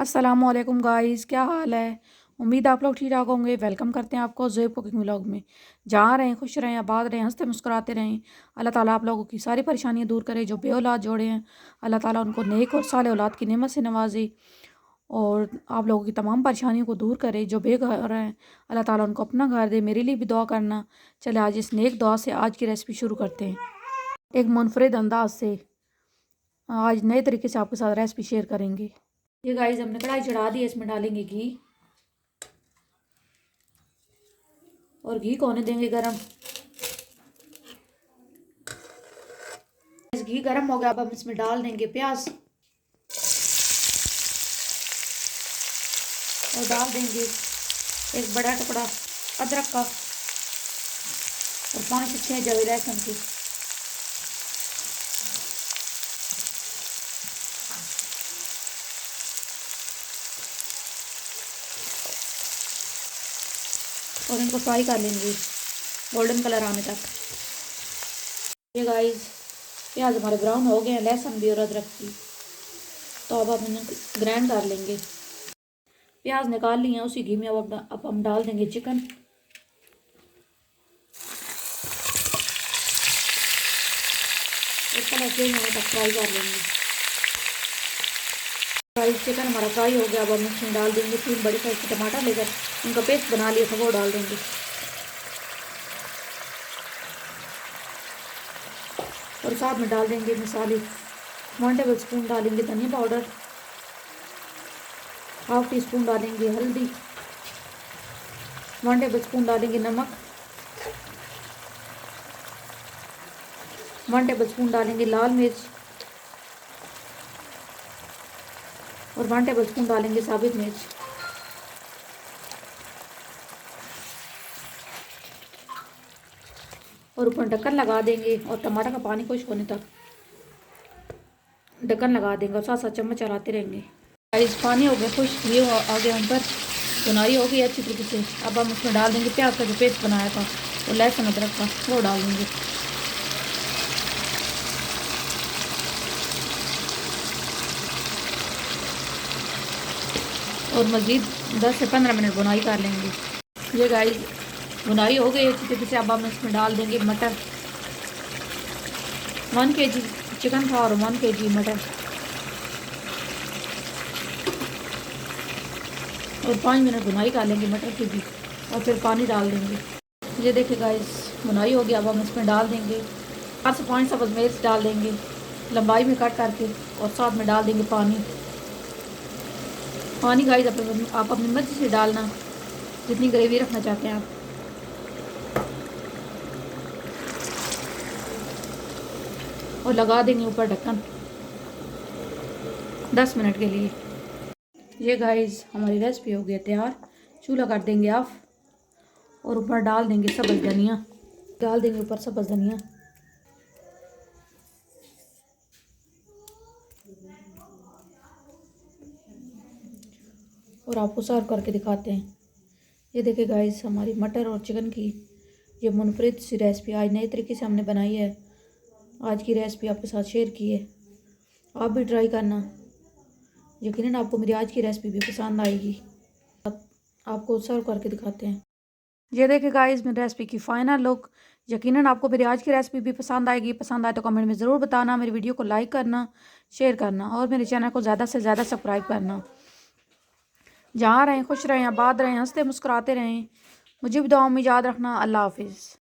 अस्सलामुअलैकुम गाइस, क्या हाल है। उम्मीद आप लोग ठीक ठाक होंगे। वेलकम करते हैं आपको ज़ोएब कुकिंग व्लॉग में। जहाँ रहें खुश रहें, आबाद रहें, हंसते मुस्कुराते रहें। अल्लाह ताला आप लोगों की सारी परेशानियां दूर करे। जो बे औलाद जोड़े हैं, अल्लाह ताला उनको नेक और साले औलाद की नेमत से नवाजे और आप लोगों की तमाम परेशानियों को दूर करे। जो बेघर हैं, अल्लाह ताला उनको अपना घर दे। मेरे लिए भी दुआ करना। चले आज इस नेक दुआ से आज की रेसिपी शुरू करते हैं। एक मुनफरिद अंदाज से आज नए तरीके से आपके साथ रेसिपी शेयर करेंगे। ये गाइस हमने कढ़ाई चढ़ा दी है, इसमें डालेंगे घी और घी को होने देंगे गरम। घी गरम हो गया, अब हम इसमें डाल देंगे प्याज और डाल देंगे एक बड़ा टुकड़ा अदरक का और 5 से 6 जवे लहसुन की। और इनको फ्राई कर लेंगे गोल्डन कलर आने तक। ये गाइस प्याज हमारे ब्राउन हो गए हैं, लहसुन भी और अदरक की, तो अब हम इन्हें ग्राइंड कर लेंगे। प्याज निकाल लिए हैं उसी घी में। अब हम डाल देंगे चिकन और कलर चेंज होने तक फ्राई कर लेंगे। गाइस चिकन हमारा फ्राई हो गया, अब हम इसमें डाल देंगे 3 बड़ी साइज के टमाटर लेकर उनका पेस्ट बना लिया था, वो डाल देंगे। और साथ में डाल देंगे मसाले। 1 टेबल स्पून डालेंगे धनिया पाउडर, 1/2 टी स्पून डालेंगे हल्दी, 1 टेबल स्पून डालेंगे नमक, 1 टेबल स्पून डालेंगे लाल मिर्च और 1 टेबल स्पून डालेंगे साबित मिर्च। और ऊपर ढक्कन लगा देंगे और टमाटर का पानी खुश्क होने तक ढक्कन लगा देंगे और साथ साथ चम्मच चलाते रहेंगे। इस पानी हो गया खुश्क, ये आ गया ऊपर, बुनाई हो गई अच्छी तरीके से। अब हम उसमें डाल देंगे प्याज का जो पेस्ट बनाया था और लहसुन अदरक का, वो डाल देंगे। और मज़ीद 10 से 15 मिनट बुनाई कर लेंगे। ये गाइस बुनाई हो गई अच्छी तरीके से। अब हम इसमें डाल देंगे मटर। 1 kg चिकन था और 1 kg मटर, और 5 मिनट बुनाई कर लेंगे मटर की भी और फिर पानी डाल देंगे। ये देखिए गाइस बुनाई हो गया, अब हम इसमें डाल देंगे 4 से 5 सब्ज़ मिर्च डाल देंगे लंबाई में कट करके और साथ में डाल देंगे पानी। पानी गाइस आप अपनी मर्जी से डालना, जितनी ग्रेवी रखना चाहते हैं आप। और लगा देंगे ऊपर ढक्कन 10 मिनट के लिए। ये गाइस हमारी रेसिपी हो गई तैयार। चूल्हा कर देंगे ऑफ और ऊपर डाल देंगे सब्ज़ धनिया, डाल देंगे ऊपर सब्ज़ धनिया। और आपको सर्व करके दिखाते हैं। ये देखिए गाइस हमारी मटर और चिकन की ये मुनफरिद सी रेसिपी आज नए तरीके से हमने बनाई है। आज की रेसिपी आपके साथ शेयर की है, आप भी ट्राई करना। यकीनन आपको मेरी आज की रेसिपी भी पसंद आएगी। आपको सर्व करके दिखाते हैं। ये देखिए गाइस मेरी रेसिपी की फ़ाइनल लुक। यकीनन आपको मेरी आज की रेसिपी भी पसंद आएगी। पसंद आए तो कमेंट में ज़रूर बताना। मेरी वीडियो को लाइक करना, शेयर करना और मेरे चैनल को ज़्यादा से ज़्यादा सब्सक्राइब करना। जहाँ रहें खुश रहें, आबाद रहें, हंसते मुस्कुराते रहें। मुझे भी दुआओं में याद रखना। अल्लाह हाफिज़।